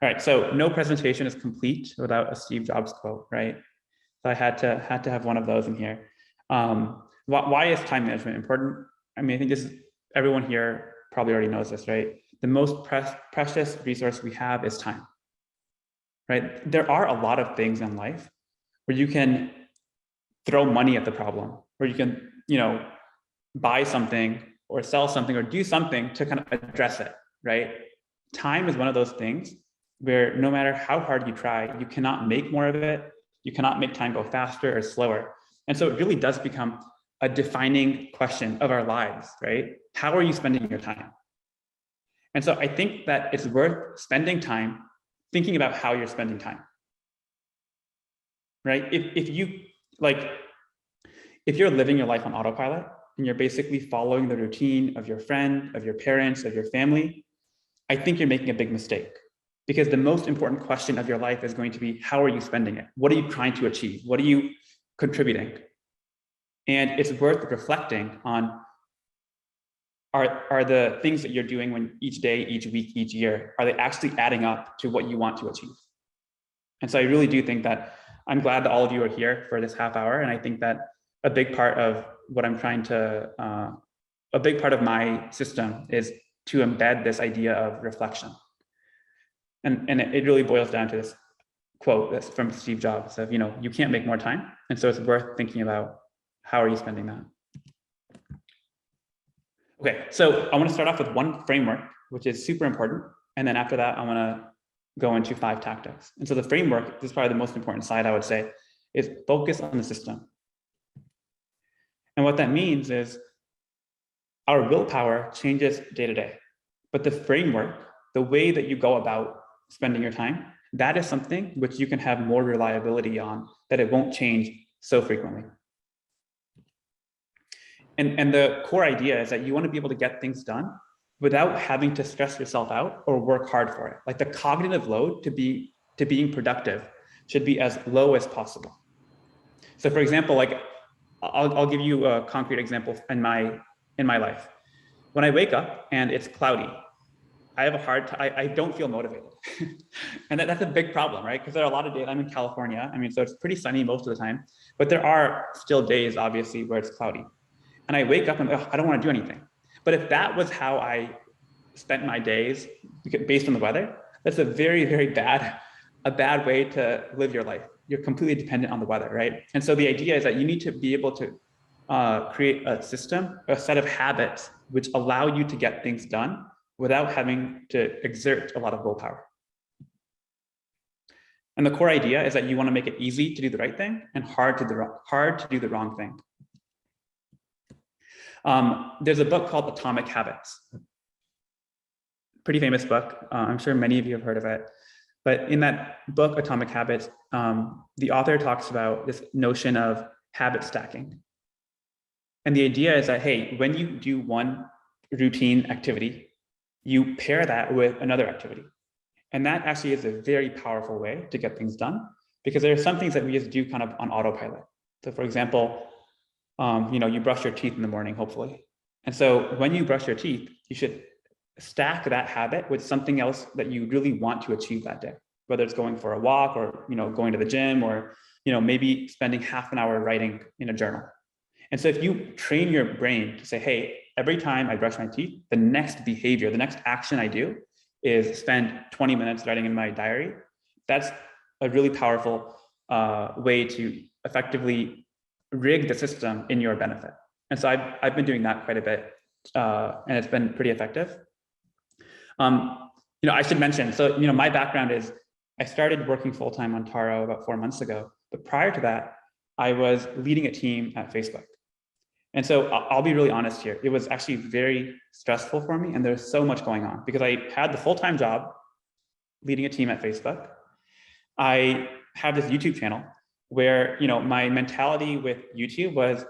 All right, so no presentation is complete without a Steve Jobs quote, right? So I had to have one of those in here. Why is time management important? I mean, I think this is, everyone here probably already knows this, right? The most precious resource we have is time, right? There are a lot of things in life where you can throw money at the problem, where you can, buy something or sell something or do something to kind of address it, right? Time is one of those things where no matter how hard you try, you cannot make more of it. You cannot make time go faster or slower. And so it really does become a defining question of our lives, right? How are you spending your time? And so I think that it's worth spending time thinking about how you're spending time, right? If you're living your life on autopilot and you're basically following the routine of your friend, of your parents, of your family, I think you're making a big mistake, because the most important question of your life is going to be, how are you spending it? What are you trying to achieve? What are you contributing? And it's worth reflecting on, are the things that you're doing when each day, each week, each year, are they actually adding up to what you want to achieve? And so I really do think that I'm glad that all of you are here for this half hour. And I think that a big part of what I'm trying to, a big part of my system is to embed this idea of reflection. And it really boils down to this quote that's from Steve Jobs of, you can't make more time. And so it's worth thinking about, how are you spending that? Okay, so I want to start off with one framework, which is super important. And then after that, I want to go into 5 tactics. And so the framework, this is probably the most important side, I would say, is focus on the system. And what that means is our willpower changes day to day, but the framework, the way that you go about spending your time, that is something which you can have more reliability on, that it won't change so frequently. And the core idea is that you want to be able to get things done without having to stress yourself out or work hard for it. Like the cognitive load to being productive should be as low as possible. So for example, like I'll give you a concrete example in my life. When I wake up and it's cloudy, I have a hard time, I don't feel motivated. And that's a big problem, right? Because there are a lot of days, I'm in California. I mean, so it's pretty sunny most of the time, but there are still days, obviously, where it's cloudy. And I wake up and I don't want to do anything. But if that was how I spent my days based on the weather, that's a very, very bad way to live your life. You're completely dependent on the weather, right? And so the idea is that you need to be able to create a system, a set of habits which allow you to get things done without having to exert a lot of willpower. And the core idea is that you want to make it easy to do the right thing and hard to do the wrong thing. There's a book called Atomic Habits. Pretty famous book. I'm sure many of you have heard of it. But in that book, Atomic Habits, the author talks about this notion of habit stacking. And the idea is that, hey, when you do one routine activity, you pair that with another activity. And that actually is a very powerful way to get things done, because there are some things that we just do kind of on autopilot. So for example, you brush your teeth in the morning, hopefully. And so when you brush your teeth, you should stack that habit with something else that you really want to achieve that day, whether it's going for a walk or, going to the gym, or, maybe spending half an hour writing in a journal. And so if you train your brain to say, hey, every time I brush my teeth, the next behavior, the next action I do is spend 20 minutes writing in my diary, that's a really powerful way to effectively rig the system in your benefit. And so I've been doing that quite a bit, and it's been pretty effective. I should mention, so, my background is I started working full-time on Taro about 4 months ago, but prior to that, I was leading a team at Facebook. And so I'll be really honest here. It was actually very stressful for me, and there's so much going on because I had the full-time job leading a team at Facebook. I have this YouTube channel where, my mentality with YouTube was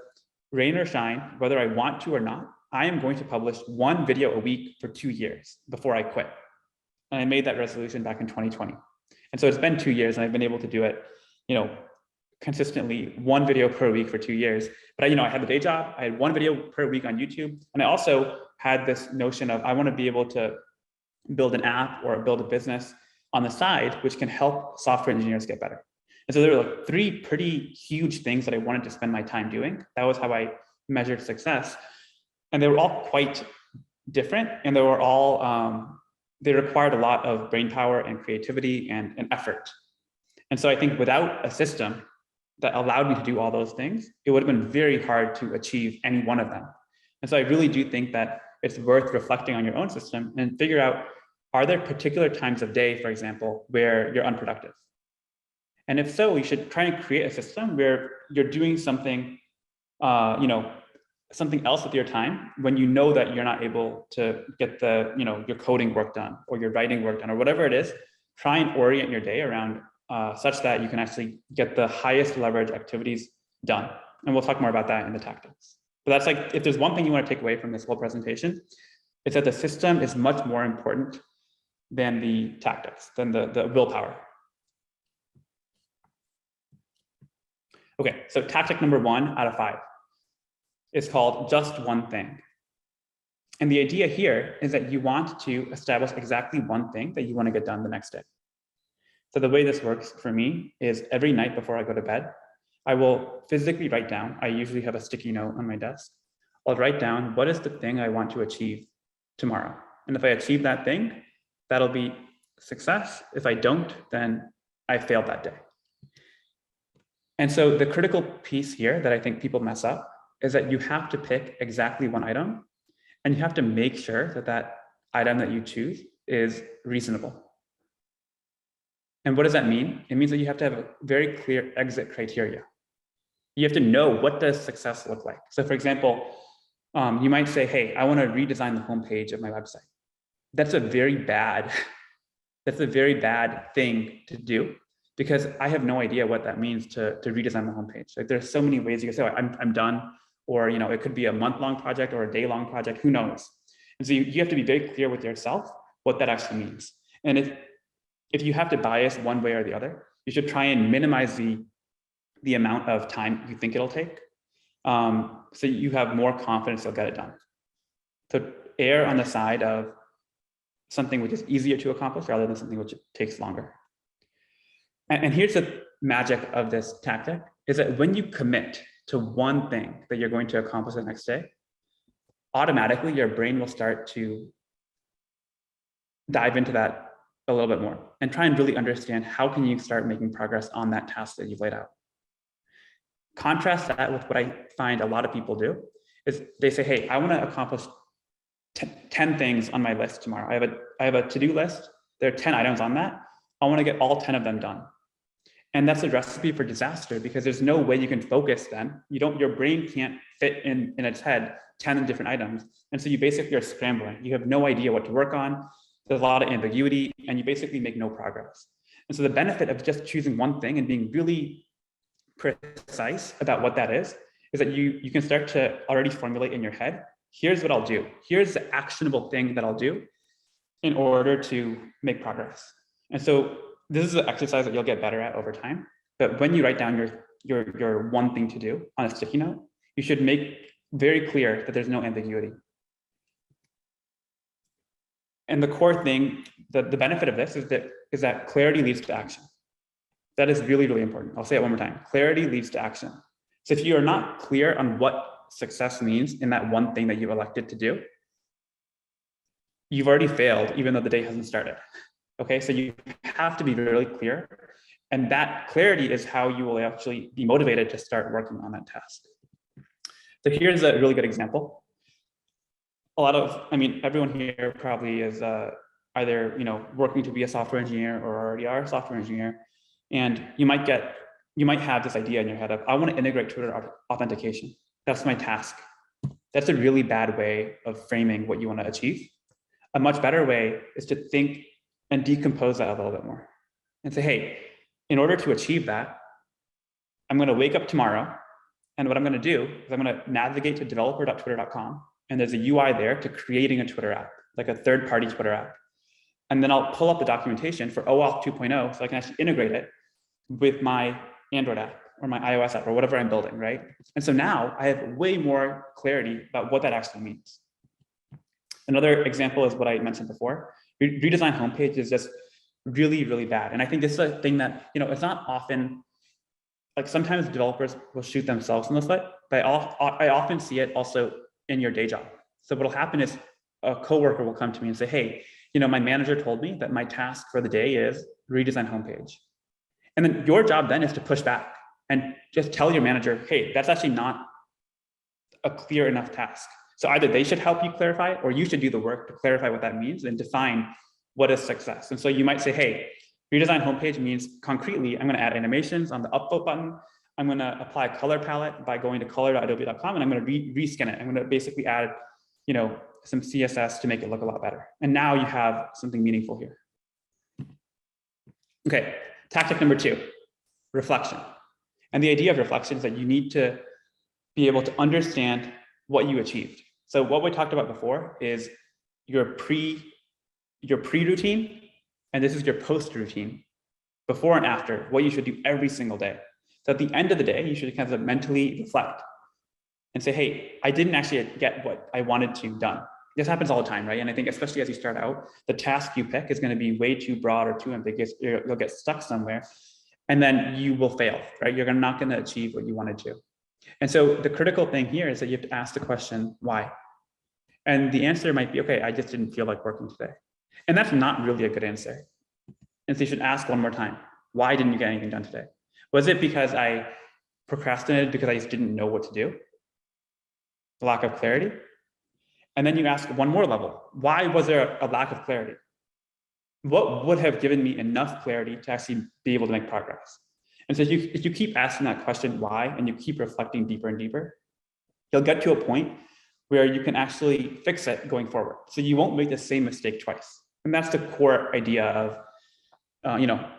rain or shine, whether I want to or not, I am going to publish one video a week for 2 years before I quit. And I made that resolution back in 2020. And so it's been 2 years and I've been able to do it, consistently, one video per week for 2 years. But I had the day job, I had one video per week on YouTube. And I also had this notion of, I want to be able to build an app or build a business on the side, which can help software engineers get better. And so there were like 3 pretty huge things that I wanted to spend my time doing. That was how I measured success. And they were all quite different, and they were all, they required a lot of brain power and creativity and effort. And so I think without a system that allowed me to do all those things, it would have been very hard to achieve any one of them. And so I really do think that it's worth reflecting on your own system and figure out, are there particular times of day, for example, where you're unproductive? And if so, you should try and create a system where you're doing something, something else with your time when you know that you're not able to get your coding work done or your writing work done or whatever it is. Try and orient your day around such that you can actually get the highest leverage activities done. And we'll talk more about that in the tactics. But that's like, if there's one thing you want to take away from this whole presentation, it's that the system is much more important than the tactics, than the willpower. Okay, so tactic number 1 out of 5 is called just one thing. And the idea here is that you want to establish exactly one thing that you want to get done the next day. So the way this works for me is every night before I go to bed, I will physically write down, I usually have a sticky note on my desk. I'll write down, what is the thing I want to achieve tomorrow? And if I achieve that thing, that'll be success. If I don't, then I failed that day. And so the critical piece here that I think people mess up is that you have to pick exactly one item, and you have to make sure that that item that you choose is reasonable. And what does that mean? It means that you have to have a very clear exit criteria. You have to know, what does success look like? So for example, you might say, hey, I want to redesign the homepage of my website. That's a very bad thing to do, because I have no idea what that means to redesign the homepage. Like, there's so many ways you can say, oh, I'm done, or it could be a month-long project or a day-long project, who knows? And so you have to be very clear with yourself what that actually means. And if you have to bias one way or the other, you should try and minimize the amount of time you think it'll take, so you have more confidence you'll get it done. So err on the side of something which is easier to accomplish rather than something which takes longer. And here's the magic of this tactic, is that when you commit to one thing that you're going to accomplish the next day, automatically your brain will start to dive into that a little bit more and try and really understand, how can you start making progress on that task that you've laid out. Contrast that with what I find a lot of people do, is they say, hey, I want to accomplish 10 things on my list tomorrow. I have a to-do list. There are 10 items on that. I want to get all 10 of them done. And that's a recipe for disaster, because there's no way you can focus then. Your brain can't fit in its head 10 different items. And so you basically are scrambling. You have no idea what to work on. There's a lot of ambiguity, and you basically make no progress. And so the benefit of just choosing one thing and being really precise about what that is that you can start to already formulate in your head, here's what I'll do. Here's the actionable thing that I'll do in order to make progress. And so this is an exercise that you'll get better at over time. But when you write down your one thing to do on a sticky note, you should make very clear that there's no ambiguity. And the core thing, the benefit of this is that clarity leads to action. That is really, really important. I'll say it one more time. Clarity leads to action. So if you are not clear on what success means in that one thing that you elected to do, you've already failed, even though the day hasn't started. Okay, so you have to be really clear. And that clarity is how you will actually be motivated to start working on that task. So here's a really good example. Everyone here probably is either working to be a software engineer or already are a software engineer. And you might have this idea in your head of, I want to integrate Twitter authentication. That's my task. That's a really bad way of framing what you want to achieve. A much better way is to think and decompose that a little bit more and say, hey, in order to achieve that, I'm going to wake up tomorrow, and what I'm going to do is I'm going to navigate to developer.twitter.com, and there's a UI there to creating a Twitter app, like a third-party Twitter app. And then I'll pull up the documentation for OAuth 2.0 so I can actually integrate it with my Android app or my iOS app or whatever I'm building, right? And so now I have way more clarity about what that actually means. Another example is what I mentioned before. Redesign homepage is just really, really bad. And I think this is a thing that, it's not often, like sometimes developers will shoot themselves in the foot, but I often see it also in your day job. So what'll happen is a coworker will come to me and say, hey, my manager told me that my task for the day is redesign homepage. And then your job then is to push back and just tell your manager, hey, that's actually not a clear enough task. So either they should help you clarify, or you should do the work to clarify what that means and define what is success. And so you might say, hey, redesign homepage means concretely, I'm going to add animations on the upvote button. I'm going to apply a color palette by going to color.adobe.com, and I'm going to reskin it. I'm going to basically add, some CSS to make it look a lot better. And now you have something meaningful here. Okay, tactic number 2, reflection. And the idea of reflection is that you need to be able to understand what you achieved. So what we talked about before is your pre-routine, and this is your post-routine, before and after, what you should do every single day. So at the end of the day, you should kind of mentally reflect and say, hey, I didn't actually get what I wanted to done. This happens all the time, right? And I think especially as you start out, the task you pick is going to be way too broad or too ambiguous. You'll get stuck somewhere, and then you will fail, right? You're not going to achieve what you wanted to. And so the critical thing here is that you have to ask the question, why? And the answer might be, okay, I just didn't feel like working today. And that's not really a good answer. And so you should ask one more time, why didn't you get anything done today? Was it because I procrastinated because I just didn't know what to do? Lack of clarity? And then you ask one more level, why was there a lack of clarity? What would have given me enough clarity to actually be able to make progress? And so if you keep asking that question, why, and you keep reflecting deeper and deeper, you'll get to a point where you can actually fix it going forward. So you won't make the same mistake twice. And that's the core idea of,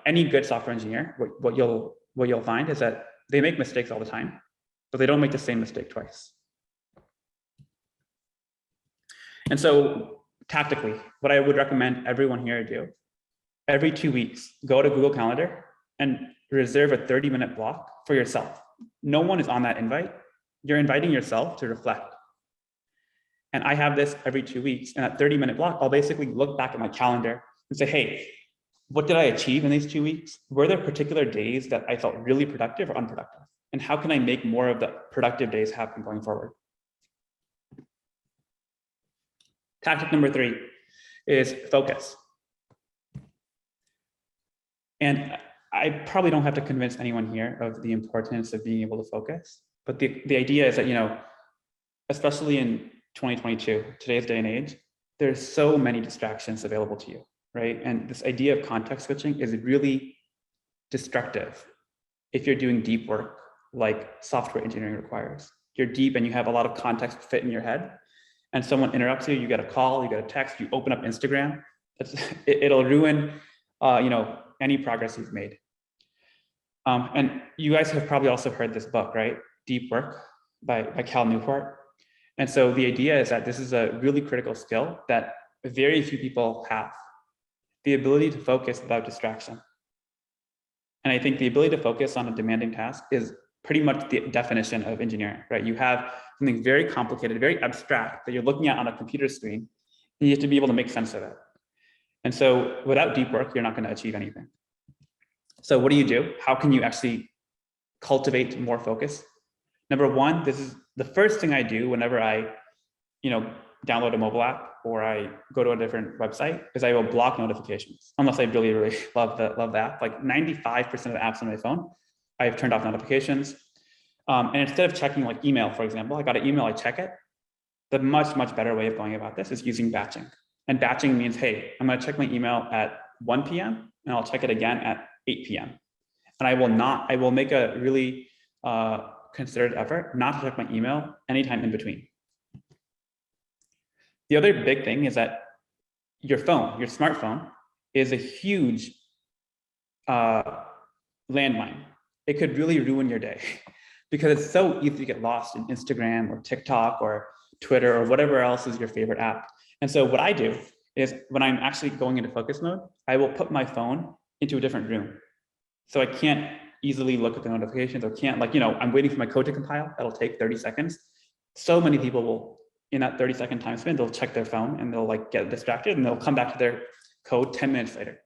any good software engineer. What you'll find is that they make mistakes all the time, but they don't make the same mistake twice. And so tactically, what I would recommend everyone here do, every 2 weeks, go to Google Calendar and reserve a 30-minute block for yourself. No one is on that invite. You're inviting yourself to reflect. And I have this every 2 weeks. And that 30-minute block, I'll basically look back at my calendar and say, hey, what did I achieve in these 2 weeks? Were there particular days that I felt really productive or unproductive? And how can I make more of the productive days happen going forward? Tactic number 3 is focus. And I probably don't have to convince anyone here of the importance of being able to focus. But the idea is that, especially in 2022, today's day and age, there's so many distractions available to you, right? And this idea of context switching is really destructive if you're doing deep work like software engineering requires. You're deep and you have a lot of context fit in your head, and someone interrupts you, you get a call, you get a text, you open up Instagram, it'll ruin any progress you've made. And you guys have probably also heard this book, right? Deep Work by Cal Newport. And so the idea is that this is a really critical skill that very few people have, the ability to focus without distraction. And I think the ability to focus on a demanding task is pretty much the definition of engineering, right? You have something very complicated, very abstract that you're looking at on a computer screen, and you have to be able to make sense of it. And so without deep work, you're not going to achieve anything. So what do? How can you actually cultivate more focus? Number one, this is the first thing I do whenever I, download a mobile app or I go to a different website, is I will block notifications, unless I really, really love the app. Like 95% of the apps on my phone, I've turned off notifications. And instead of checking like email, for example, I got an email, I check it. The much, much better way of going about this is using batching. And batching means, hey, I'm going to check my email at 1 p.m. and I'll check it again at 8 p.m. And I will make a really considered effort not to check my email anytime in between. The other big thing is that your smartphone, is a huge landmine. It could really ruin your day because it's so easy to get lost in Instagram or TikTok or Twitter or whatever else is your favorite app. And so what I do is when I'm actually going into focus mode, I will put my phone into a different room. So I can't easily look at the notifications or can't I'm waiting for my code to compile. That'll take 30 seconds. So many people will, in that 30-second time span, they'll check their phone and they'll get distracted and they'll come back to their code 10 minutes later.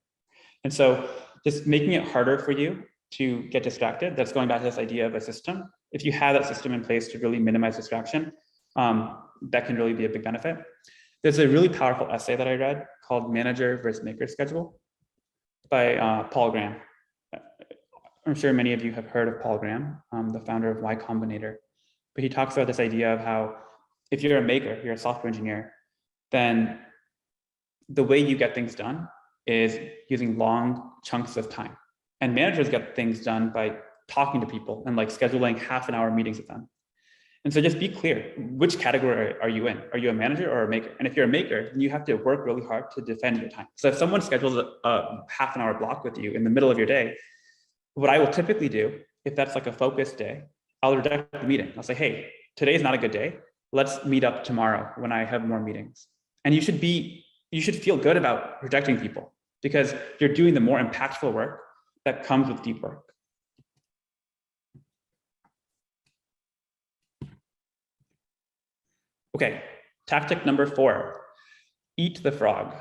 And so just making it harder for you to get distracted, that's going back to this idea of a system. If you have that system in place to really minimize distraction, that can really be a big benefit. There's a really powerful essay that I read called Manager versus Maker Schedule by Paul Graham. I'm sure many of you have heard of Paul Graham, the founder of Y Combinator. But he talks about this idea of how if you're a maker, you're a software engineer, then the way you get things done is using long chunks of time. And managers get things done by talking to people and like scheduling half-an-hour meetings with them. And so just be clear, which category are you in? Are you a manager or a maker? And if you're a maker, then you have to work really hard to defend your time. So if someone schedules a half-an-hour block with you in the middle of your day, what I will typically do, if that's like a focused day, I'll reject the meeting. I'll say, hey, today's not a good day. Let's meet up tomorrow when I have more meetings. And you should feel good about rejecting people because you're doing the more impactful work that comes with deep work. Okay, tactic number 4, eat the frog.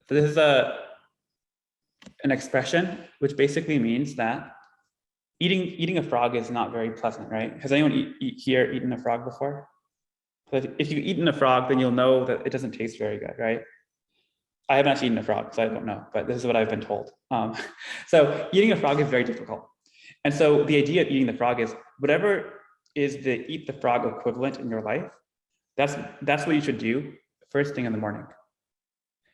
So this is an expression which basically means that eating a frog is not very pleasant, right? Has anyone here eaten a frog before? If you've eaten a frog, then you'll know that it doesn't taste very good, right? I haven't actually eaten a frog, so I don't know, but this is what I've been told. So eating a frog is very difficult. And so the idea of eating the frog is whatever is the eat the frog equivalent in your life, that's what you should do first thing in the morning.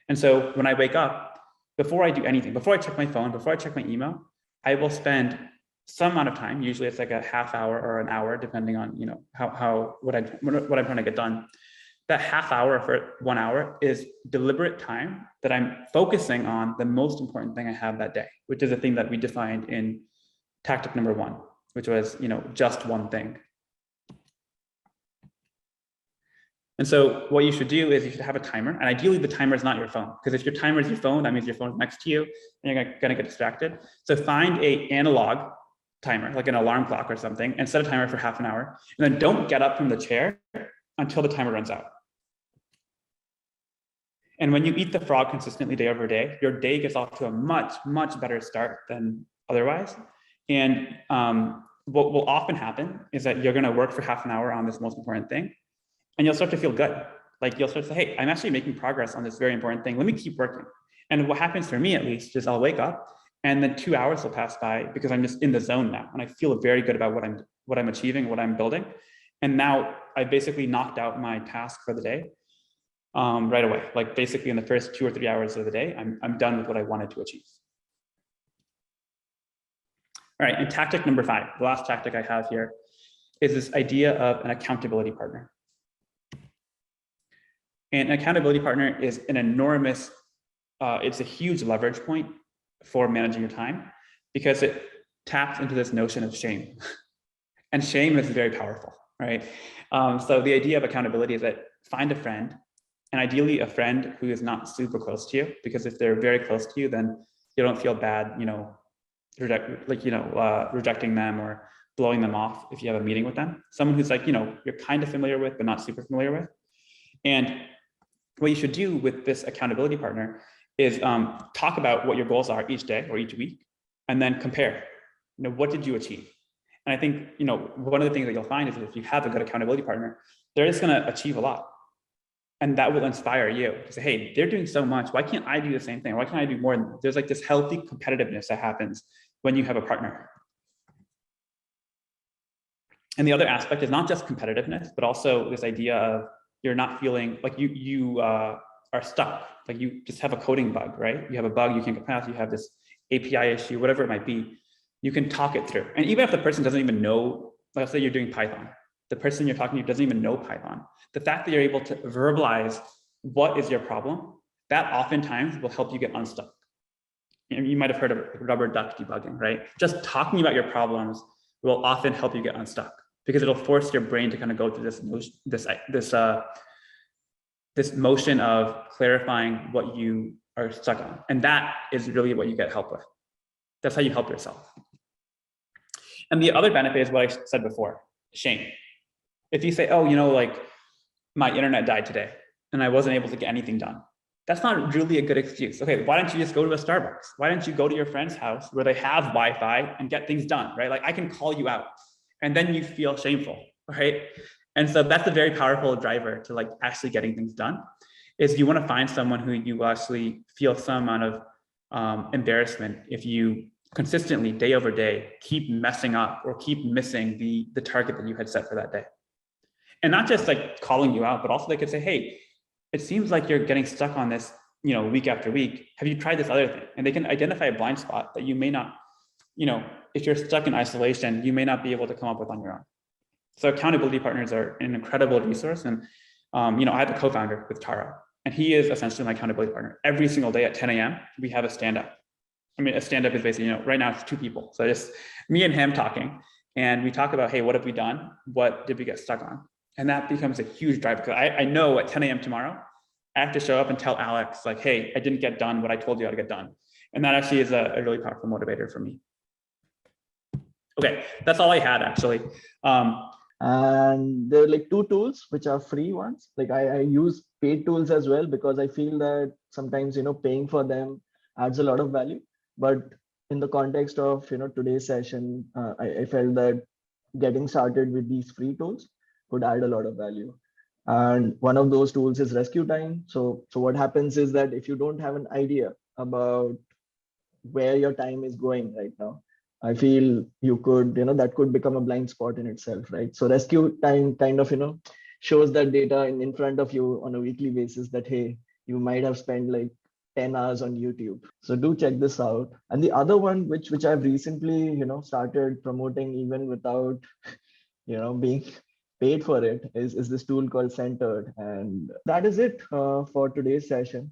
And so when I wake up, before I do anything, before I check my phone, before I check my email, I will spend some amount of time, usually it's like a half hour or an hour, depending on what I'm trying to get done. That half hour for 1 hour is deliberate time that I'm focusing on the most important thing I have that day, which is a thing that we defined in tactic number 1, which was just one thing. And so what you should do is you should have a timer, and ideally the timer is not your phone, because if your timer is your phone, that means your phone is next to you and you're gonna get distracted. So find an analog timer, like an alarm clock or something, and set a timer for half an hour, and then don't get up from the chair until the timer runs out. And when you eat the frog consistently day over day, your day gets off to a much, much better start than otherwise. And what will often happen is that you're gonna work for half an hour on this most important thing, and you'll start to feel good. Like you'll start to say, hey, I'm actually making progress on this very important thing. Let me keep working. And what happens for me, at least, is I'll wake up and then 2 hours will pass by because I'm just in the zone now. And I feel very good about what I'm achieving, what I'm building. And now I basically knocked out my task for the day right away. Like basically in the first 2 or 3 hours of the day, I'm done with what I wanted to achieve. All right, and tactic number 5, the last tactic I have here, is this idea of an accountability partner. And an accountability partner is an enormous, it's a huge leverage point for managing your time because it taps into this notion of shame. And shame is very powerful, right? So the idea of accountability is that find a friend, and ideally a friend who is not super close to you, because if they're very close to you, then you don't feel bad, rejecting them or blowing them off if you have a meeting with them. Someone who's like, you're kind of familiar with, but not super familiar with. And what you should do with this accountability partner is talk about what your goals are each day or each week, and then compare, what did you achieve? And I think, one of the things that you'll find is that if you have a good accountability partner, they're just going to achieve a lot. And that will inspire you to say, hey, they're doing so much. Why can't I do the same thing? Why can't I do more? There's like this healthy competitiveness that happens when you have a partner. And the other aspect is not just competitiveness, but also this idea of you're not feeling like you are stuck, like you just have a coding bug, right? You have a bug you can't get past, you have this API issue, whatever it might be, you can talk it through. And even if the person doesn't even know, let's say you're doing Python, the person you're talking to doesn't even know Python, the fact that you're able to verbalize what is your problem, that oftentimes will help you get unstuck. You might have heard of rubber duck debugging, right? Just talking about your problems will often help you get unstuck, because it'll force your brain to kind of go through this motion of clarifying what you are stuck on. And that is really what you get help with. That's how you help yourself. And the other benefit is what I said before, shame. If you say, oh, like my internet died today and I wasn't able to get anything done, That's not really a good excuse. Okay, why don't you just go to a Starbucks? Why don't you go to your friend's house where they have Wi-Fi and get things done, right? Like I can call you out and then you feel shameful, right? And so that's a very powerful driver to like actually getting things done, is you want to find someone who you actually feel some amount of embarrassment if you consistently, day over day, keep messing up or keep missing the target that you had set for that day. And not just like calling you out, but also they could say, hey, it seems like you're getting stuck on this, week after week. Have you tried this other thing? And they can identify a blind spot that you may not, if you're stuck in isolation, you may not be able to come up with on your own. So accountability partners are an incredible resource. And, I have a co-founder with Tara, and he is essentially my accountability partner. Every single day at 10 a.m., we have a stand-up. I mean, a stand-up is basically, right now it's 2 people. So just me and him talking. And we talk about, hey, what have we done? What did we get stuck on? And that becomes a huge driver, because I know at 10 a.m. tomorrow, I have to show up and tell Alex, like, hey, I didn't get done what I told you how to get done. And that actually is a really powerful motivator for me. Okay, that's all I had actually. And there are like 2 tools which are free ones. Like I use paid tools as well, because I feel that sometimes, paying for them adds a lot of value. But in the context of, today's session, I felt that getting started with these free tools could add a lot of value. And one of those tools is rescue time. So what happens is that if you don't have an idea about where your time is going right now, I feel you could, that could become a blind spot in itself, right? So rescue time kind of, shows that data in front of you on a weekly basis that, hey, you might have spent like 10 hours on YouTube. So do check this out. And the other one, which I've recently, started promoting even without, being paid for it, is this tool called Centered. And that is it for today's session.